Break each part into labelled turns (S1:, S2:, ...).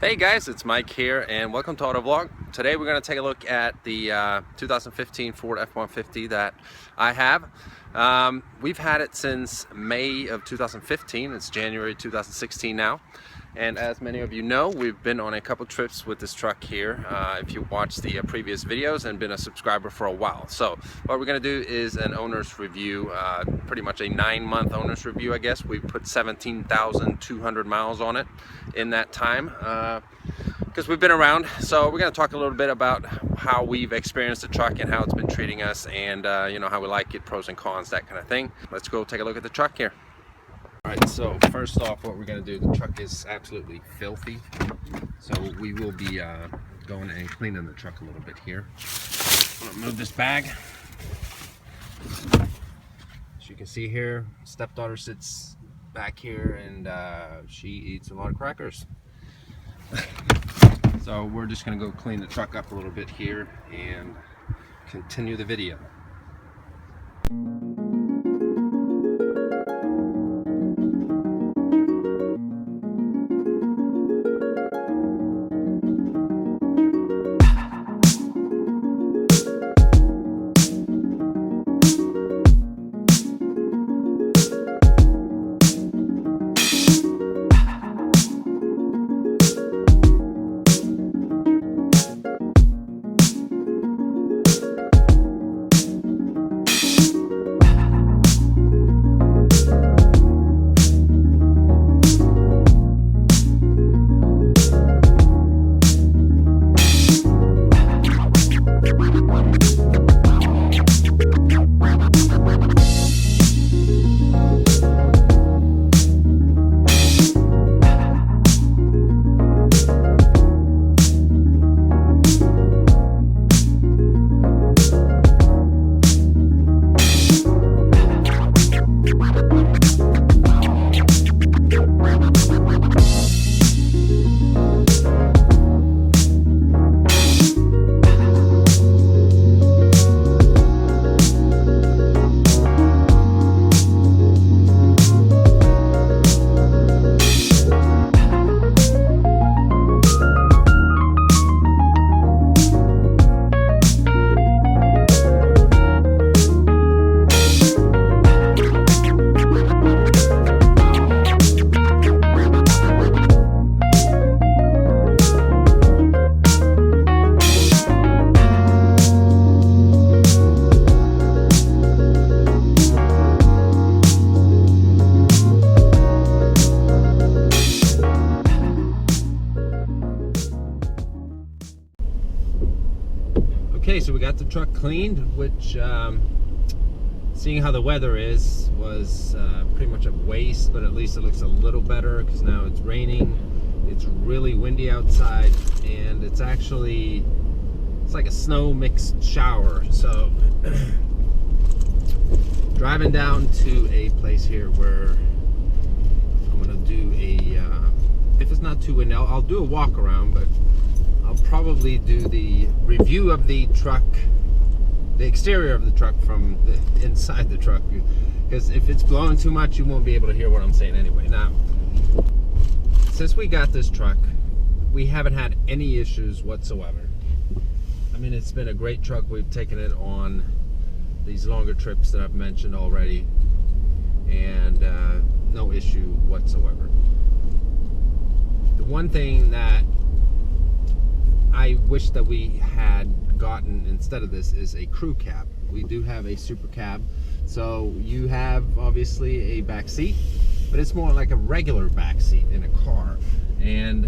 S1: Hey guys, it's Mike here and welcome to Auto Vlog. Today we're going to take a look at the 2015 Ford F-150 that I have. We've had it since May of 2015. It's January 2016 now. And as many of you know, we've been on a couple trips with this truck here. If you watched the previous videos and been a subscriber for a while. So what we're going to do is an owner's review, pretty much a 9-month owner's review, I guess. We put 17,200 miles on it in that time because we've been around. So we're going to talk a little bit about how we've experienced the truck and how it's been treating us, and you know, how we like it, pros and cons, that kind of thing. Let's go take a look at the truck here. Alright, so first off, what we're going to do, the truck is absolutely filthy, so we will be going and cleaning the truck a little bit here. I'm going to move this bag. As you can see here, stepdaughter sits back here and she eats a lot of crackers. So we're just going to go clean the truck up a little bit here and continue the video. Okay, so we got the truck cleaned, which, seeing how the weather is, was pretty much a waste, but at least it looks a little better because now it's raining. It's really windy outside, and it's like a snow mixed shower. So driving down to a place here where I'm gonna do if it's not too windy, I'll do a walk around, but I'll probably do the review of the truck, the exterior of the truck from the inside the truck, because if it's blowing too much, you won't be able to hear what I'm saying anyway. Now, since we got this truck, we haven't had any issues whatsoever. I mean, it's been a great truck. We've taken it on these longer trips that I've mentioned already, and no issue whatsoever. The one thing that I wish that we had gotten instead of this is a crew cab. We do have a super cab, so you have obviously a back seat, but it's more like a regular back seat in a car, and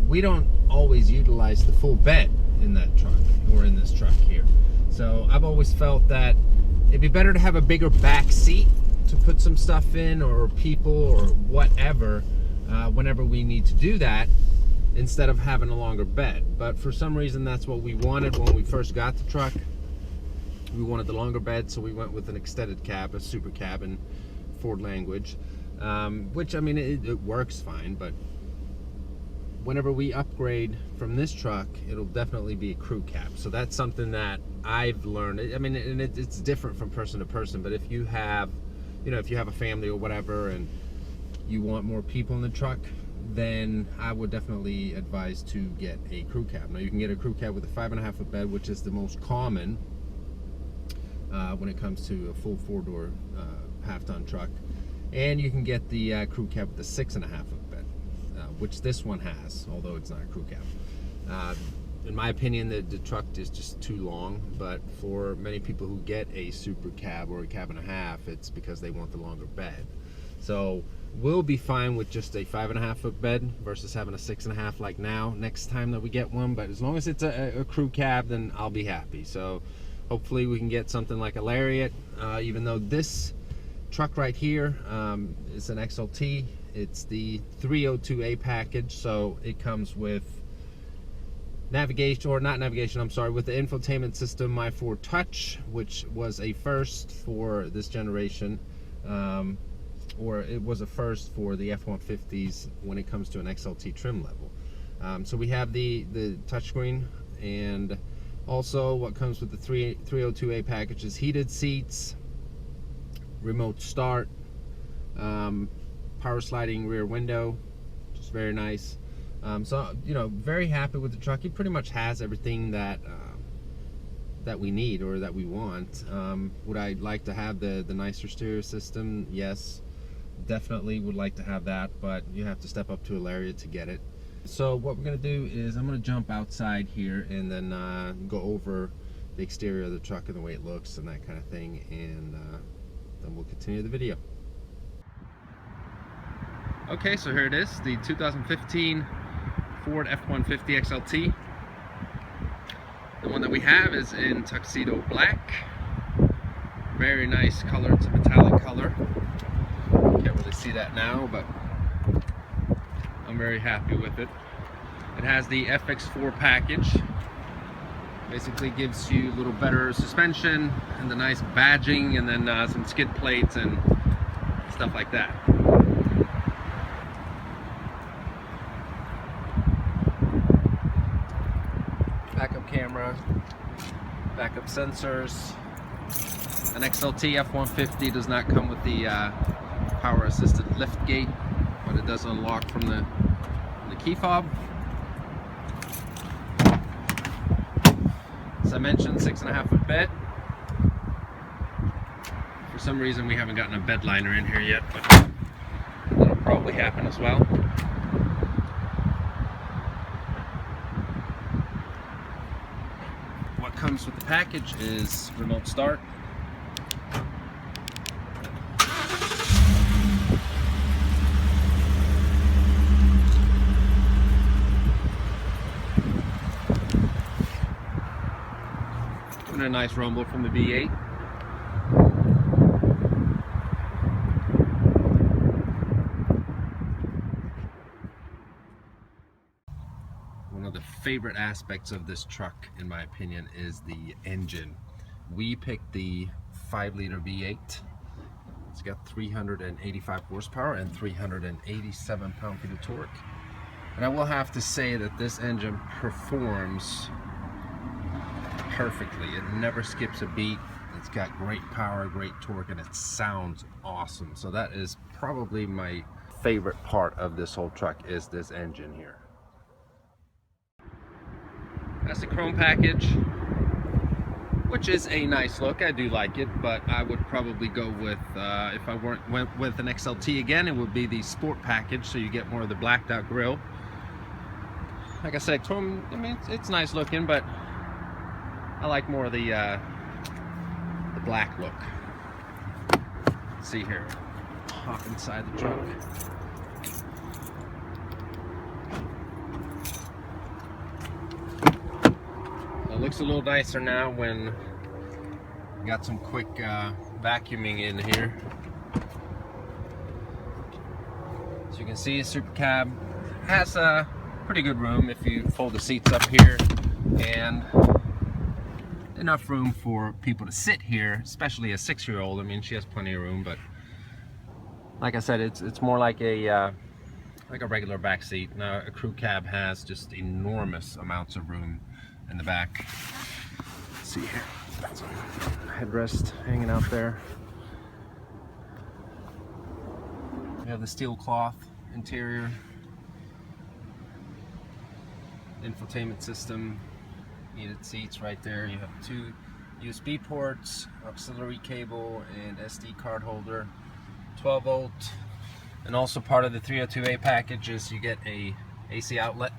S1: we don't always utilize the full bed in that truck or in this truck here. So I've always felt that it'd be better to have a bigger back seat to put some stuff in, or people, or whatever, whenever we need to do that, instead of having a longer bed. But for some reason, that's what we wanted when we first got the truck. We wanted the longer bed, so we went with an extended cab, a super cab in Ford language, which, I mean, it works fine, but whenever we upgrade from this truck, it'll definitely be a crew cab. So that's something that I've learned. I mean, and it's different from person to person, but if you have, you know, if you have a family or whatever and you want more people in the truck, then I would definitely advise to get a crew cab. Now you can get a crew cab with a 5.5 foot bed, which is the most common when it comes to a full 4-door half-ton truck, and you can get the crew cab with the 6.5 foot bed, which this one has, although it's not a crew cab. In my opinion, the truck is just too long, but for many people who get a super cab or a cab and a half, it's because they want the longer bed. So we'll be fine with just a 5.5 foot bed versus having a 6.5 like now next time that we get one. But as long as it's a crew cab, then I'll be happy. So hopefully we can get something like a Lariat, even though this truck right here is an XLT. It's the 302A package, so it comes with navigation, or not navigation, I'm sorry, with the infotainment system My4 Touch, which was a first for this generation, or it was a first for the F150s when it comes to an XLT trim level. So we have the touchscreen, and also what comes with the 302A package is heated seats, remote start, power sliding rear window, just very nice. So, you know, very happy with the truck. It pretty much has everything that that we need or that we want. Would I like to have the nicer stereo system? Yes, definitely would like to have that, but you have to step up to a Lariat to get it. So what we're gonna do is I'm gonna jump outside here and then go over the exterior of the truck and the way it looks and that kind of thing, and then we'll continue the video. Okay, so here it is, the 2015 Ford F150 XLT. The one that we have is in tuxedo black. Very nice color, it's a metallic color. Can't really see that now, but I'm very happy with it. It has the FX4 package. Basically gives you a little better suspension and the nice badging, and then some skid plates and stuff like that. Backup camera, backup sensors. An XLT F150 does not come with the power assisted lift gate, but it does unlock from the key fob. As I mentioned, 6.5 foot bed. For some reason we haven't gotten a bed liner in here yet, but that'll probably happen as well. What comes with the package is remote start, and a nice rumble from the V8. One of the favorite aspects of this truck, in my opinion, is the engine. We picked the 5-liter V8. It's got 385 horsepower and 387 pound-feet of torque. And I will have to say that this engine performs perfectly. It never skips a beat. It's got great power, great torque, and it sounds awesome. So that is probably my favorite part of this whole truck, is this engine here. That's the chrome package, which is a nice look. I do like it, but I would probably go with, if I went with an XLT again, it would be the sport package, so you get more of the blacked out grille. Like I said, chrome, I mean, it's nice looking, but I like more of the black look. Let's see here, hop inside the trunk. It looks a little nicer now when we got some quick vacuuming in here. As you can see, Super Cab has a pretty good room if you fold the seats up here, and enough room for people to sit here, especially a 6-year-old. I mean, she has plenty of room, but like I said, it's more like a regular back seat. Now, a crew cab has just enormous amounts of room in the back. Let's see here, that's a headrest hanging out there. We have the steel cloth interior. infotainment system, heated seats right there. You have 2 USB ports, auxiliary cable, and SD card holder, 12 volt. And also part of the 302A package is you get a AC outlet,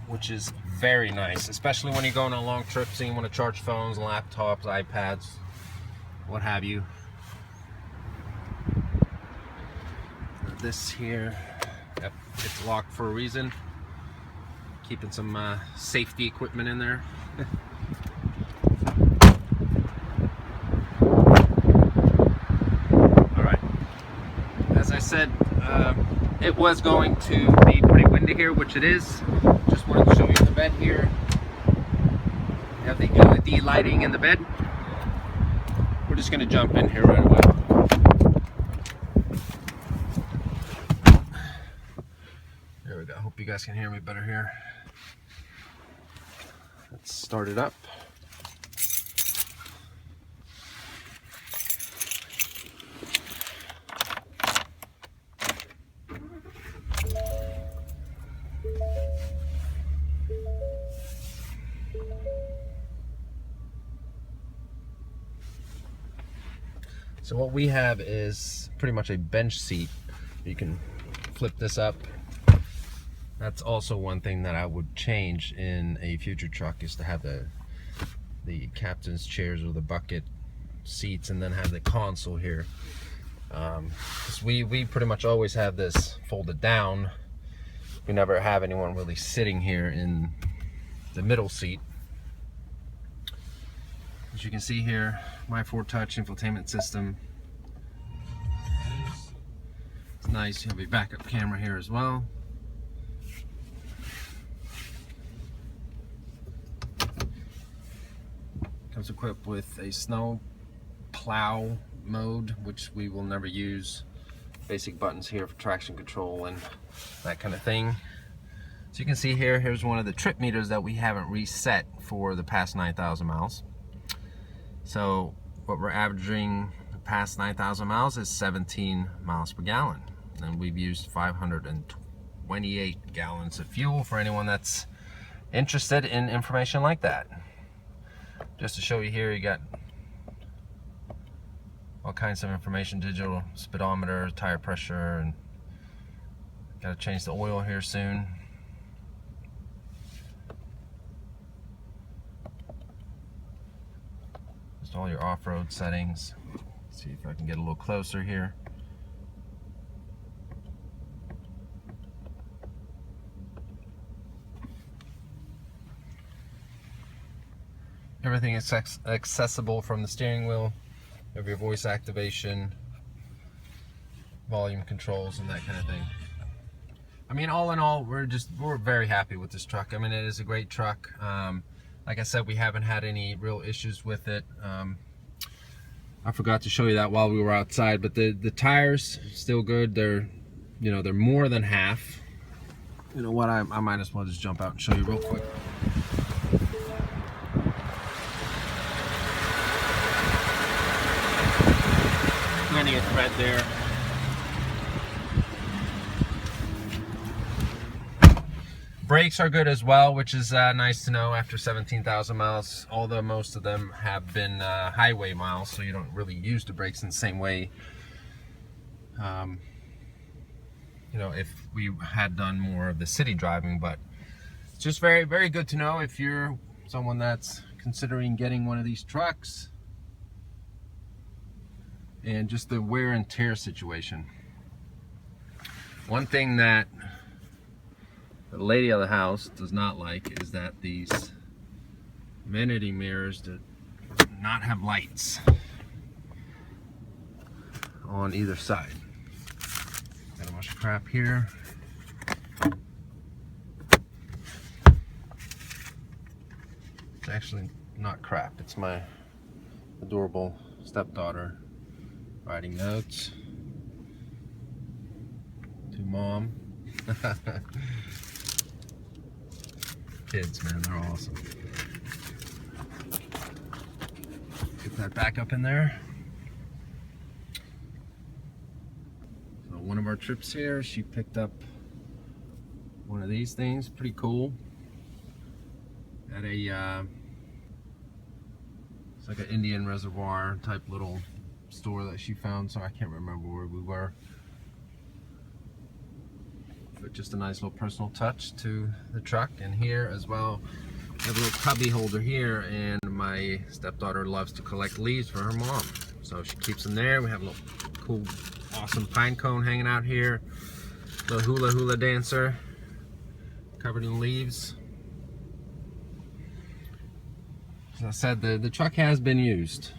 S1: which is very nice, especially when you're going on long trips and you want to charge phones, laptops, iPads, what have you. This here, yep, it's locked for a reason, keeping some safety equipment in there. Alright, as I said, it was going to be pretty windy here, which it is. Just wanted to show you the bed here. You have the LED lighting in the bed. We're just going to jump in here right away. There we go. I hope you guys can hear me better here. Let's start it up. So what we have is pretty much a bench seat. You can flip this up. That's also one thing that I would change in a future truck, is to have the captain's chairs or the bucket seats, and then have the console here. 'Cause we pretty much always have this folded down. We never have anyone really sitting here in the middle seat. As you can see here, my 4Touch infotainment system. It's nice. You have a backup camera here as well. Comes equipped with a snow plow mode, which we will never use. Basic buttons here for traction control and that kind of thing. So you can see here, here's one of the trip meters that we haven't reset for the past 9,000 miles. So what we're averaging the past 9,000 miles is 17 miles per gallon. And we've used 528 gallons of fuel, for anyone that's interested in information like that. Just to show you here, you got all kinds of information, digital speedometer, tire pressure, and got to change the oil here soon. Just all your off-road settings. Let's see if I can get a little closer here. Everything is accessible from the steering wheel. You have your voice activation, volume controls, and that kind of thing. I mean, all in all, we're very happy with this truck. I mean, it is a great truck. Like I said, we haven't had any real issues with it. I forgot to show you that while we were outside, but the tires still good. They're more than half. You know what? I might as well just jump out and show you real quick. Plenty of tread there. Brakes are good as well, which is nice to know after 17,000 miles, although most of them have been highway miles, so you don't really use the brakes in the same way. If we had done more of the city driving, but it's just very, very good to know if you're someone that's considering getting one of these trucks. And just the wear and tear situation. One thing that the lady of the house does not like is that these vanity mirrors do not have lights on either side. Got a bunch of crap here. It's actually not crap. It's my adorable stepdaughter writing notes to mom. Kids, man, they're awesome. Get that back up in there. So one of our trips here, she picked up one one of these things, pretty cool. At a it's like an Indian reservoir type little store that she found, so I can't remember where we were. But just a nice little personal touch to the truck. And here as well, I have a little cubby holder here, and my stepdaughter loves to collect leaves for her mom, so she keeps them there. We have a little cool, awesome pine cone hanging out here. Little hula dancer covered in leaves. As I said, the truck has been used,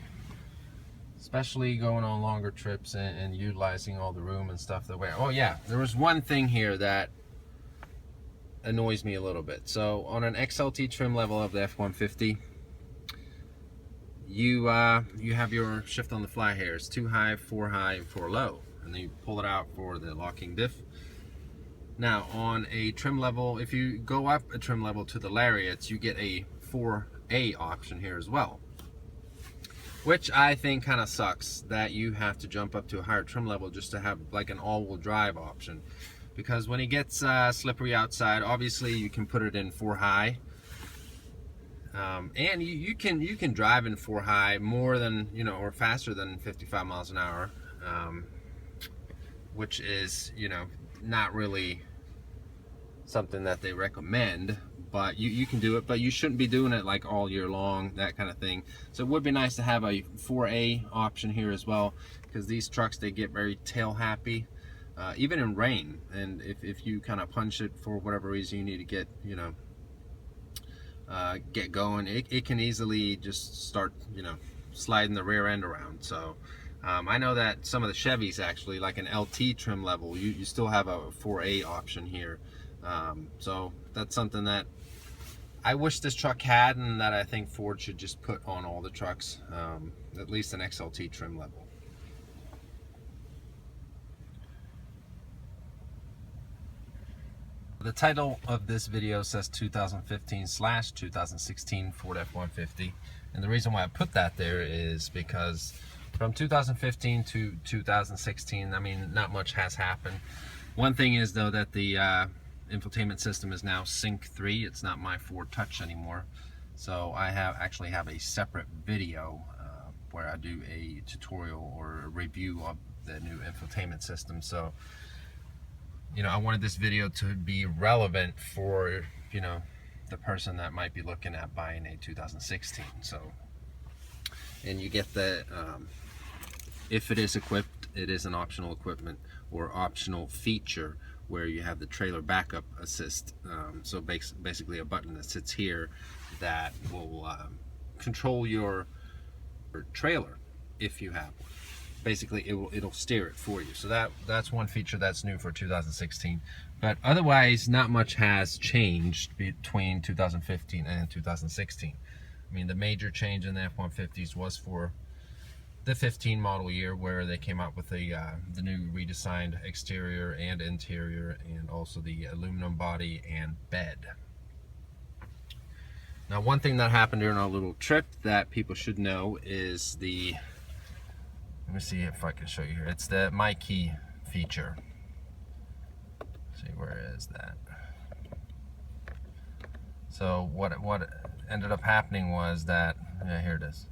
S1: especially going on longer trips and utilizing all the room and stuff that way. Oh yeah, there was one thing here that annoys me a little bit. So on an XLT trim level of the F150, you have your shift on the fly here. It's 2 high, 4 high, and 4 low, and then you pull it out for the locking diff. Now on a trim level, if you go up a trim level to the lariats, you get a 4A option here as well, which I think kind of sucks that you have to jump up to a higher trim level just to have like an all-wheel drive option. Because when it gets slippery outside, obviously you can put it in 4 high, and you can drive in 4 high more than, you know, or faster than 55 miles an hour, which is, you know, not really something that they recommend, but you can do it, but you shouldn't be doing it like all year long, that kind of thing. So it would be nice to have a 4A option here as well, because these trucks, they get very tail happy, even in rain. And if you kind of punch it for whatever reason you need to get, you know, get going, it can easily just start, you know, sliding the rear end around. So I know that some of the Chevys actually, like an LT trim level, you still have a 4A option here. So that's something that I wish this truck had, and that I think Ford should just put on all the trucks, at least an XLT trim level. The title of this video says 2015/2016 Ford F-150, and the reason why I put that there is because from 2015 to 2016, I mean, not much has happened. One thing is though that the infotainment system is now Sync 3. It's not my Ford Touch anymore, so I actually have a separate video where I do a tutorial or a review of the new infotainment system. So, you know, I wanted this video to be relevant for, you know, the person that might be looking at buying a 2016. So, and you get the if it is equipped, it is an optional equipment or optional feature where you have the trailer backup assist. So basically a button that sits here that will control your trailer if you have one. Basically it'll steer it for you. So that's one feature that's new for 2016. But otherwise, not much has changed between 2015 and 2016. I mean, the major change in the F-150s was for the 15 model year, where they came out with the new redesigned exterior and interior, and also the aluminum body and bed. Now, one thing that happened during our little trip that people should know is the, let me see if I can show you here, it's the My Key feature. Let's see, where is that? So what ended up happening was that, yeah, here it is.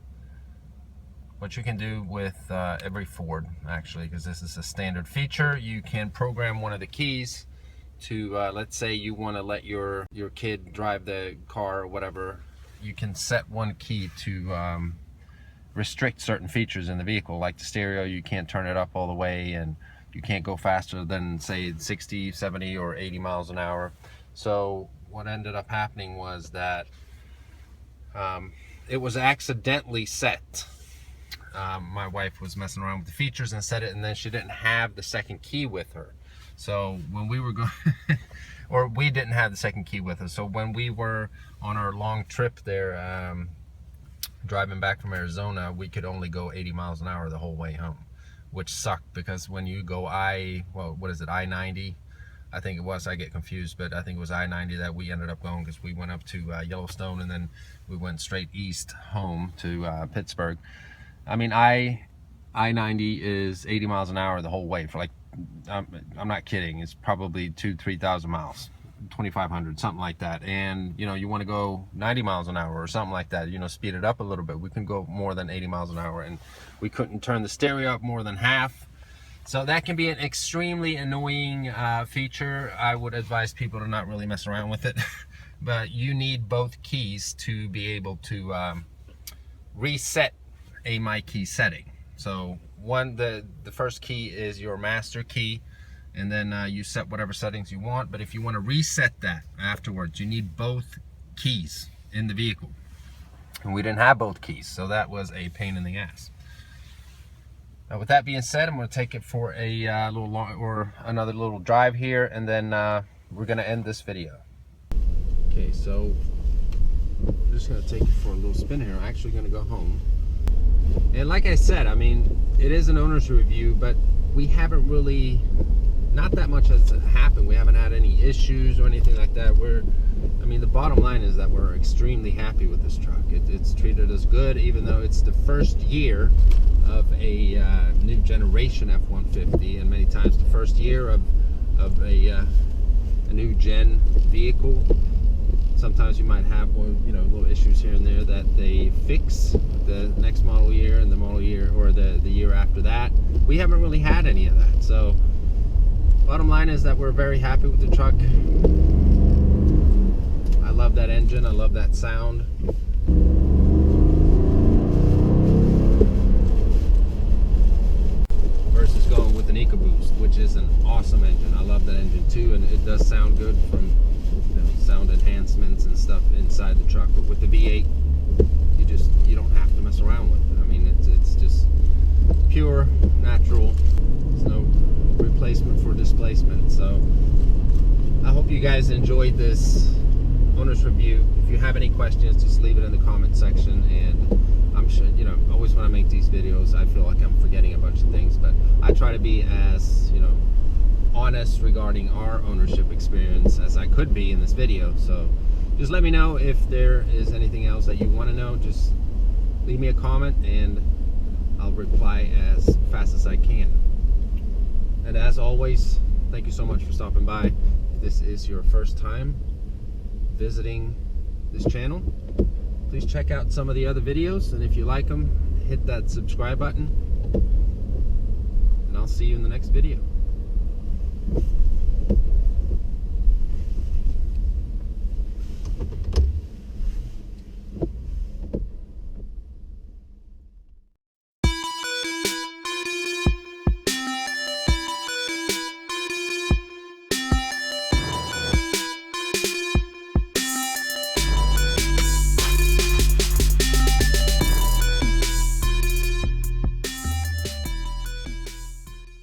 S1: What you can do with every Ford, actually, because this is a standard feature, you can program one of the keys to, let's say you want to let your kid drive the car or whatever. You can set one key to restrict certain features in the vehicle, like the stereo. You can't turn it up all the way, and you can't go faster than, say, 60, 70, or 80 miles an hour. So what ended up happening was that it was accidentally set. My wife was messing around with the features and set it, and then she didn't have the second key with her. So when we were going, or we didn't have the second key with us. So when we were on our long trip there, driving back from Arizona, we could only go 80 miles an hour the whole way home, which sucked, because when you go I-90, I think it was, I get confused, but I think it was I-90 that we ended up going, because we went up to Yellowstone, and then we went straight east home to Pittsburgh. I mean, I-90 is 80 miles an hour the whole way for, like, I'm not kidding, it's probably 2,000 to 3,000 miles 2500, something like that, and you know, you want to go 90 miles an hour or something like that, you know, speed it up a little bit, we can go more than 80 miles an hour, and we couldn't turn the stereo up more than half. So that can be an extremely annoying feature. I would advise people to not really mess around with it. But you need both keys to be able to reset a mic key setting. So the first key is your master key, and then you set whatever settings you want. But if you want to reset that afterwards, you need both keys in the vehicle. And we didn't have both keys, so that was a pain in the ass. Now, with that being said, I'm going to take it for a little long, or another little drive here, and then we're going to end this video. Okay, so I'm just going to take it for a little spin here. I'm actually going to go home. And like I said, I mean, it is an owner's review, but we haven't really, not that much has happened. We haven't had any issues or anything like that. I mean, the bottom line is that we're extremely happy with this truck. It's treated us good, even though it's the first year of a new generation F150, and many times the first year of a new gen vehicle. Sometimes you might have little issues here and there that they fix the next model year and the model year or the year after that. We haven't really had any of that. So bottom line is that we're very happy with the truck. I love that engine, I love that sound. Versus going with an EcoBoost, which is an awesome engine. I love that engine too, and it does sound good from sound enhancements and stuff inside the truck. But with the V8, you don't have to mess around with it. I mean, it's just pure, natural. There's no replacement for displacement. So I hope you guys enjoyed this owner's review. If you have any questions, just leave it in the comment section, and I'm sure, always when I make these videos, I feel like I'm forgetting a bunch of things, but I try to be as, honest regarding our ownership experience as I could be in this video. So just let me know if there is anything else that you want to know. Just leave me a comment and I'll reply as fast as I can. And as always, thank you so much for stopping by. If this is your first time visiting this channel, please check out some of the other videos, and if you like them, hit that subscribe button, and I'll see you in the next video.